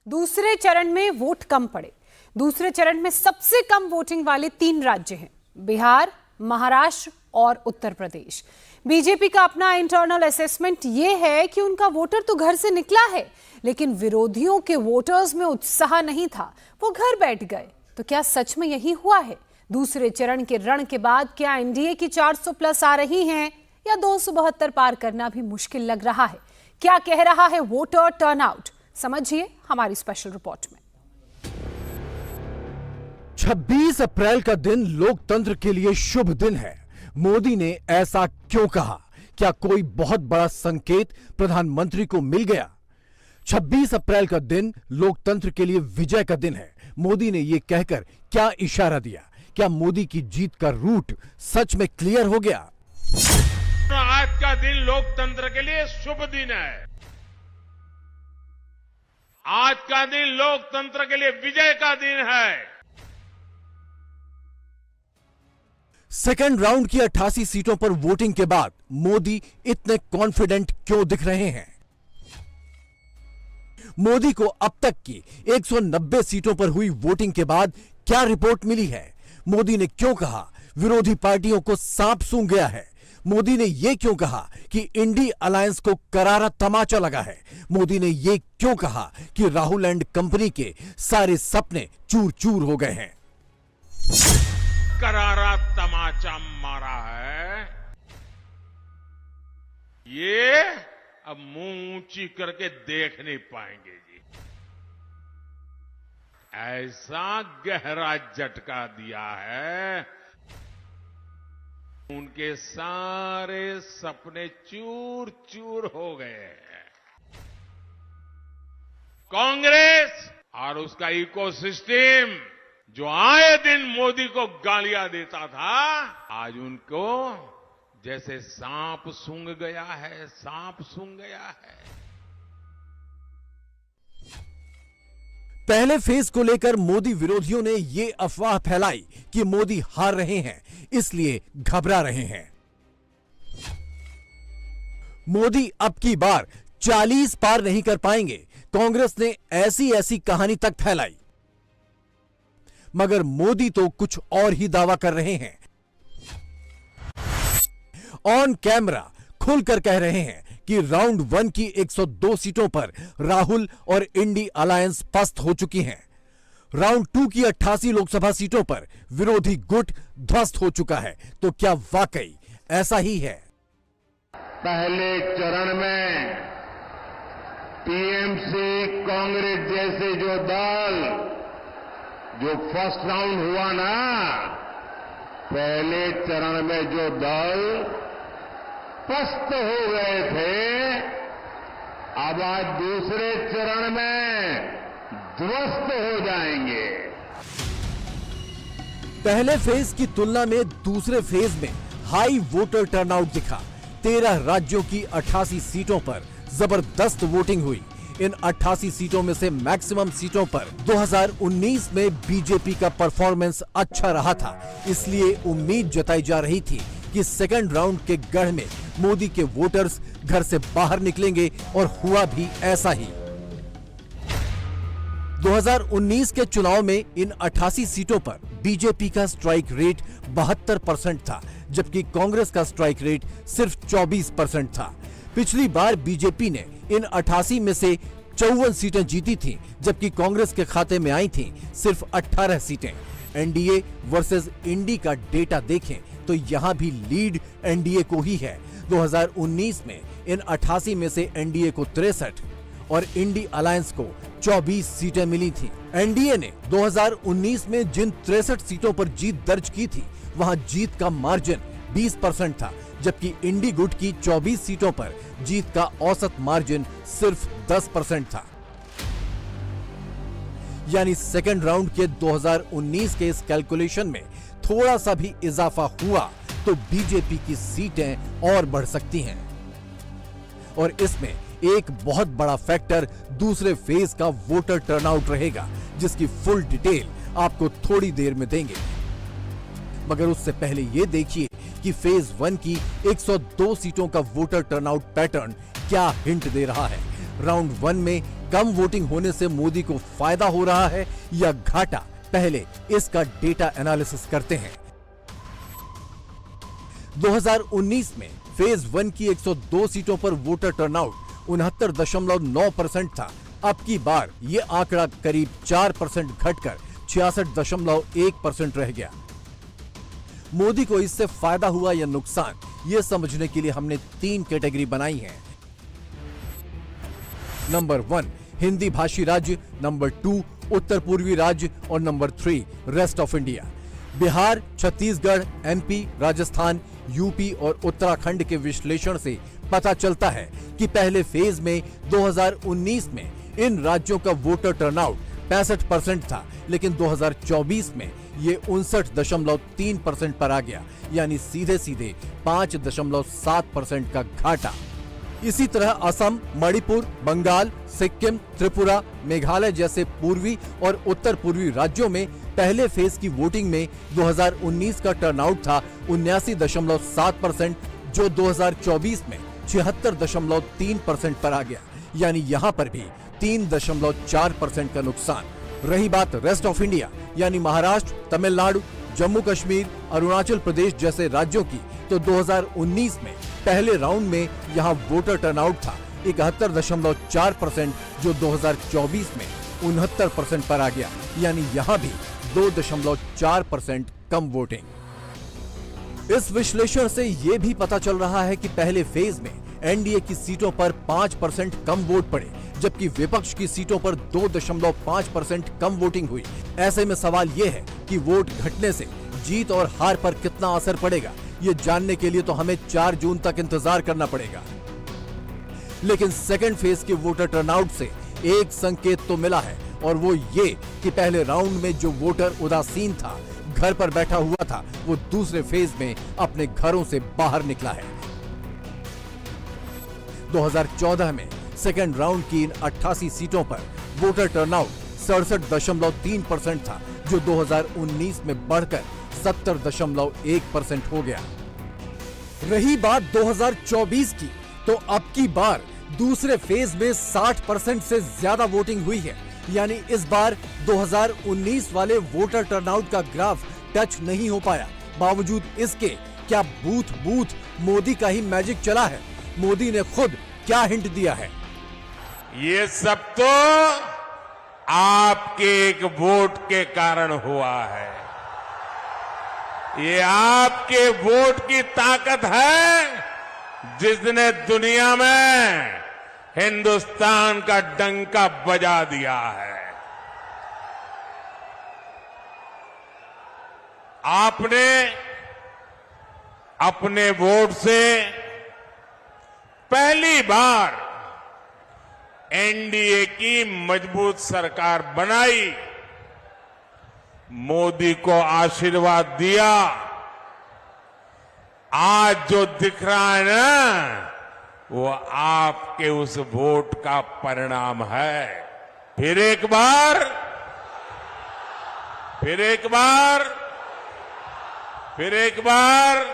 दूसरे चरण में वोट कम पड़े। दूसरे चरण में सबसे कम वोटिंग वाले 3 राज्य हैं, बिहार, महाराष्ट्र और उत्तर प्रदेश। बीजेपी का अपना इंटरनल असेसमेंट ये है कि उनका वोटर तो घर से निकला है, लेकिन विरोधियों के वोटर्स में उत्साह नहीं था, वो घर बैठ गए। तो क्या सच में यही हुआ है? दूसरे चरण के रण के बाद क्या एनडीए की 400 प्लस आ रही हैं या 272 पार करना भी मुश्किल लग रहा है? क्या कह रहा है वोटर टर्नआउट, समझिए हमारी स्पेशल रिपोर्ट में। 26 अप्रैल का दिन लोकतंत्र के लिए शुभ दिन है। मोदी ने ऐसा क्यों कहा? क्या कोई बहुत बड़ा संकेत प्रधानमंत्री को मिल गया? 26 अप्रैल का दिन लोकतंत्र के लिए विजय का दिन है। मोदी ने यह कहकर क्या इशारा दिया? क्या मोदी की जीत का रूट सच में क्लियर हो गया? आज का दिन लोकतंत्र के लिए शुभ दिन है। आज का दिन लोकतंत्र के लिए विजय का दिन है। सेकेंड राउंड की 88 सीटों पर वोटिंग के बाद मोदी इतने कॉन्फिडेंट क्यों दिख रहे हैं? मोदी को अब तक की 190 सीटों पर हुई वोटिंग के बाद क्या रिपोर्ट मिली है? मोदी ने क्यों कहा विरोधी पार्टियों को सांप सूंघ गया है? मोदी ने यह क्यों कहा कि इंडी अलायंस को करारा तमाचा लगा है? मोदी ने यह क्यों कहा कि राहुल एंड कंपनी के सारे सपने चूर चूर हो गए हैं? करारा तमाचा मारा है, ये अब मुंह ऊंची करके देख नहीं पाएंगे जी। ऐसा गहरा झटका दिया है, उनके सारे सपने चूर चूर हो गए हैं। कांग्रेस और उसका इकोसिस्टम जो आए दिन मोदी को गालियां देता था, आज उनको जैसे सांप सूंघ गया है, सांप सूंघ गया है। पहले फेज को लेकर मोदी विरोधियों ने यह अफवाह फैलाई कि मोदी हार रहे हैं, इसलिए घबरा रहे हैं। मोदी अब की बार 40 पार नहीं कर पाएंगे, कांग्रेस ने ऐसी कहानी तक फैलाई। मगर मोदी तो कुछ और ही दावा कर रहे हैं। ऑन कैमरा खुलकर कह रहे हैं कि राउंड 1 की 102 सीटों पर राहुल और इंडी अलायंस पस्त हो चुकी हैं। राउंड 2 की 88 लोकसभा सीटों पर विरोधी गुट ध्वस्त हो चुका है। तो क्या वाकई ऐसा ही है? पहले चरण में टीएमसी, कांग्रेस जैसे जो दल जो फर्स्ट राउंड हुआ ना, पहले चरण में जो दल पस्त हो गए थे, अब आज दूसरे चरण में ध्वस्त हो जाएंगे। पहले फेज की तुलना में दूसरे फेज में हाई वोटर टर्नआउट दिखा। 13 राज्यों की 88 सीटों पर जबरदस्त वोटिंग हुई। इन 88 सीटों में से मैक्सिमम सीटों पर 2019 में बीजेपी का परफॉर्मेंस अच्छा रहा था, इसलिए उम्मीद जताई जा रही थी कि सेकंड राउंड के गढ़ में मोदी के वोटर्स घर से बाहर निकलेंगे, और हुआ भी ऐसा ही। 2019 के चुनाव में इन 88 सीटों पर बीजेपी का स्ट्राइक रेट 72% था, जबकि कांग्रेस का स्ट्राइक रेट सिर्फ 24% था। पिछली बार बीजेपी ने इन 88 में से 54 सीटें जीती थीं, जबकि कांग्रेस के खाते में आई थीं सिर्फ 18 सीटें। एनडीए वर्सेस इंडी का डेटा देखें तो यहां भी लीड एनडीए को ही है। 2019 में इन 88 में से एनडीए को 63 और इंडी अलायंस को 24 सीटें मिली थीं। एनडीए ने 2019 में जिन 63 सीटों पर जीत दर्ज की थी, वहां जीत का मार्जिन 20% था, जबकि इंडी गुट की 24 सीटों पर जीत का औसत मार्जिन सिर्फ 10% था। यानी सेकेंड राउंड के 2019 के इस कैलकुलेशन में थोड़ा सा भी इजाफा हुआ तो बीजेपी की सीटें और बढ़ सकती हैं। और इसमें एक बहुत बड़ा फैक्टर दूसरे फेज का वोटर टर्नआउट रहेगा, जिसकी फुल डिटेल आपको थोड़ी देर में देंगे। मगर उससे पहले यह देखिए कि फेज 1 की 102 सीटों का वोटर टर्नआउट पैटर्न क्या हिंट दे रहा है। राउंड 1 में कम वोटिंग होने से मोदी को फायदा हो रहा है या घाटा, पहले इसका डेटा एनालिसिस करते हैं। 2019 में फेज 1 की 102 सीटों पर वोटर टर्नआउट 69.9% था। अब की बार ये आंकड़ा करीब 4% घटकर 66.1% रह गया। मोदी को इससे फायदा हुआ या नुकसान, ये समझने के लिए हमने 3 कैटेगरी बनाई हैं। नंबर 1 हिंदी भाषी राज्य, नंबर 2 उत्तर पूर्वी राज्य और number 3 rest of India. Bihar, Chhattisgarh, MP, Rajasthan, UP और उत्तराखंड के विश्लेषण से पता चलता है कि पहले फेज में 2019 में इन राज्यों का वोटर टर्नआउट 65% था, लेकिन 2024 में ये 59.3% पर आ गया, यानी सीधे सीधे 5.7% का घाटा। इसी तरह असम, मणिपुर, बंगाल, सिक्किम, त्रिपुरा, मेघालय जैसे पूर्वी और उत्तर पूर्वी राज्यों में पहले फेज की वोटिंग में 2019 का टर्नआउट था 79.7%, जो 2024 में 76.3% पर आ गया, यानी यहां पर भी 3.4% का नुकसान। रही बात रेस्ट ऑफ इंडिया यानी महाराष्ट्र, तमिलनाडु, जम्मू कश्मीर, अरुणाचल प्रदेश जैसे राज्यों की, तो 2019 में पहले राउंड में यहां वोटर टर्नआउट था 71.4%, जो 2024 में 69% पर आ गया, यानी यहां भी 2.4% कम वोटिंग। इस विश्लेषण से यह भी पता चल रहा है कि पहले फेज में एनडीए की सीटों पर 5% कम वोट पड़े, जबकि विपक्ष की सीटों पर 2.5% कम वोटिंग हुई। ऐसे में सवाल यह है कि वोट घटने से जीत और हार पर कितना असर पड़ेगा, ये जानने के लिए तो हमें 4 जून तक इंतजार करना पड़ेगा। लेकिन सेकेंड फेज के वोटर टर्नआउट से एक संकेत तो मिला है, और वो ये कि पहले राउंड में जो वोटर उदासीन था, घर पर बैठा हुआ था, वो दूसरे फेज में अपने घरों से बाहर निकला है। 2014 में सेकेंड राउंड की इन 88 सीटों पर वोटर टर्नआउट 67.3% था, जो 2019 में बढ़कर 70.1% हो गया। रही बात 2024 की, तो अब की बार दूसरे फेज में 60% से ज्यादा वोटिंग हुई है, यानी इस बार 2019 वाले वोटर टर्नआउट का ग्राफ टच नहीं हो पाया। बावजूद इसके क्या बूथ बूथ मोदी का ही मैजिक चला है? मोदी ने खुद क्या हिंट दिया है? ये सब तो आपके एक वोट के कारण हुआ है। ये आपके वोट की ताकत है जिसने दुनिया में हिंदुस्तान का डंका बजा दिया है। आपने अपने वोट से पहली बार एनडीए की मजबूत सरकार बनाई, मोदी को आशीर्वाद दिया। आज जो दिख रहा है ना, वो आपके उस वोट का परिणाम है। फिर एक बार, फिर एक बार, फिर एक बार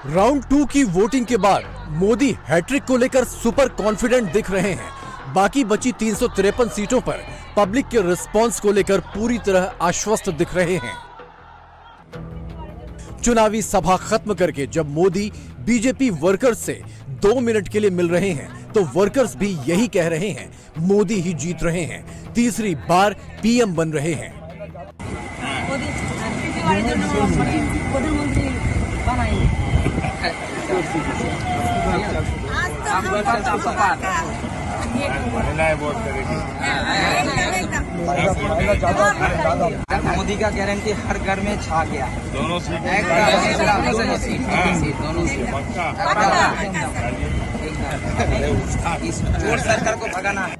राउंड 2 की वोटिंग के बाद मोदी हैट्रिक को लेकर सुपर कॉन्फिडेंट दिख रहे हैं। बाकी बची 353 सीटों पर पब्लिक के रिस्पांस को लेकर पूरी तरह आश्वस्त दिख रहे हैं। चुनावी सभा खत्म करके जब मोदी बीजेपी वर्कर्स से 2 मिनट के लिए मिल रहे हैं, तो वर्कर्स भी यही कह रहे हैं, मोदी ही जीत रहे हैं, तीसरी बार पीएम बन रहे हैं। मोदी का गारंटी हर घर में छा गया है। दोनों सीट इस चोर सरकार को भगाना है।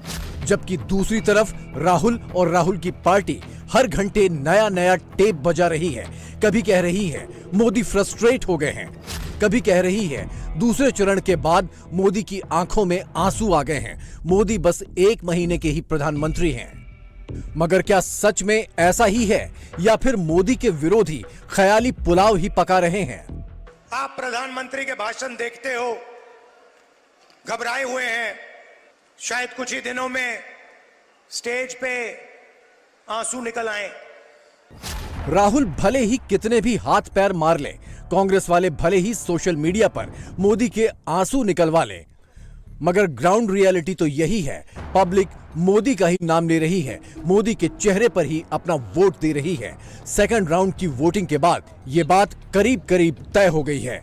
जबकि दूसरी तरफ राहुल और राहुल की पार्टी हर घंटे नया नया टेप बजा रही है। कभी कह रही है मोदी फ्रस्ट्रेट हो गए हैं, कभी कह रही है दूसरे चरण के बाद मोदी की आंखों में आंसू आ गए हैं, मोदी बस 1 महीने के ही प्रधानमंत्री हैं। मगर क्या सच में ऐसा ही है, या फिर मोदी के विरोधी ख्याली पुलाव ही पका रहे हैं? आप प्रधानमंत्री के भाषण देखते हो, घबराए हुए हैं, शायद कुछ ही दिनों में स्टेज पे आंसू निकल आए। राहुल भले ही कितने भी हाथ पैर मार लें, कांग्रेस वाले भले ही सोशल मीडिया पर मोदी के आंसू निकलवा लें, मगर ग्राउंड रियलिटी तो यही है। पब्लिक मोदी का ही नाम ले रही है, मोदी के चेहरे पर ही अपना वोट दे रही है। सेकंड राउंड की वोटिंग के बाद ये बात करीब करीब तय हो गई है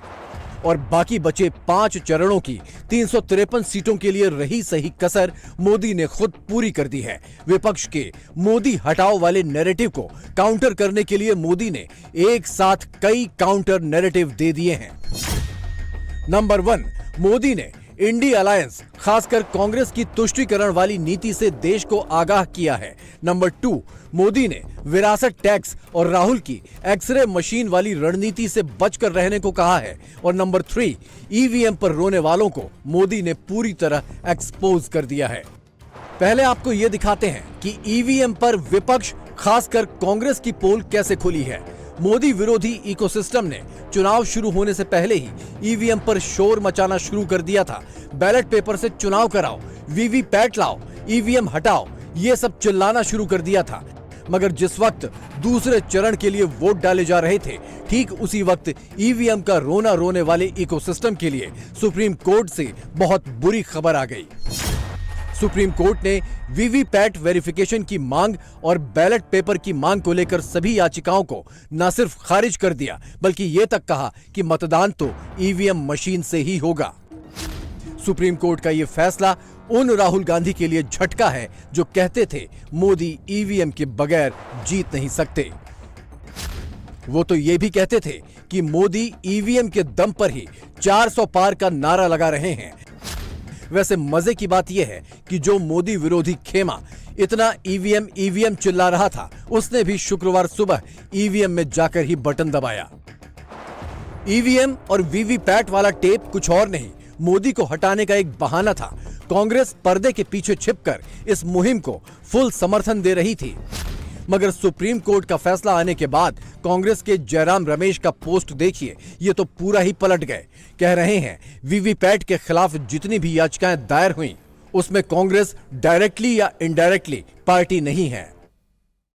और बाकी बचे 5 चरणों की 353 सीटों के लिए रही सही कसर मोदी ने खुद पूरी कर दी है। विपक्ष के मोदी हटाओ वाले नैरेटिव को काउंटर करने के लिए मोदी ने एक साथ कई काउंटर नैरेटिव दे दिए हैं। नंबर 1, मोदी ने इंडिया अलायंस खासकर कांग्रेस की तुष्टीकरण वाली नीति से देश को आगाह किया है। नंबर 2, मोदी ने विरासत टैक्स और राहुल की एक्सरे मशीन वाली रणनीति से बचकर रहने को कहा है। और नंबर 3, ईवीएम पर रोने वालों को मोदी ने पूरी तरह एक्सपोज कर दिया है। पहले आपको यह दिखाते हैं कि ईवीएम पर विपक्ष खासकर कांग्रेस की पोल कैसे खुली है। मोदी विरोधी इकोसिस्टम ने चुनाव शुरू होने से पहले ही ईवीएम पर शोर मचाना शुरू कर दिया था। बैलेट पेपर से चुनाव कराओ, वीवीपैट लाओ, ईवीएम हटाओ, ये सब चिल्लाना शुरू कर दिया था। मगर जिस वक्त दूसरे चरण के लिए वोट डाले जा रहे थे, ठीक उसी वक्त ईवीएम का रोना रोने वाले इकोसिस्टम के लिए सुप्रीम कोर्ट से बहुत बुरी खबर आ गई। सुप्रीम कोर्ट ने वीवीपैट वेरिफिकेशन की मांग और बैलेट पेपर की मांग को लेकर सभी याचिकाओं को न सिर्फ खारिज कर दिया, बल्कि यह तक कहा कि मतदान तो ईवीएम मशीन से ही होगा। सुप्रीम कोर्ट का यह फैसला उन राहुल गांधी के लिए झटका है जो कहते थे मोदी ईवीएम के बगैर जीत नहीं सकते। वो तो ये भी कहते थे कि मोदी ईवीएम के दम पर ही 400 पार का नारा लगा रहे हैं। वैसे मजे की बात यह है कि जो मोदी विरोधी खेमा इतना ईवीएम चिल्ला रहा था, उसने भी शुक्रवार सुबह ईवीएम में जाकर ही बटन दबाया। ईवीएम और वीवीपैट वाला टेप कुछ और नहीं, मोदी को हटाने का एक बहाना था। कांग्रेस पर्दे के पीछे छिपकर इस मुहिम को फुल समर्थन दे रही थी। मगर सुप्रीम कोर्ट का फैसला आने के बाद कांग्रेस के जयराम रमेश का पोस्ट देखिए, ये तो पूरा ही पलट गए। कह रहे हैं वीवीपैट के खिलाफ जितनी भी याचिकाएं दायर हुई, उसमें कांग्रेस डायरेक्टली या इनडायरेक्टली पार्टी नहीं है।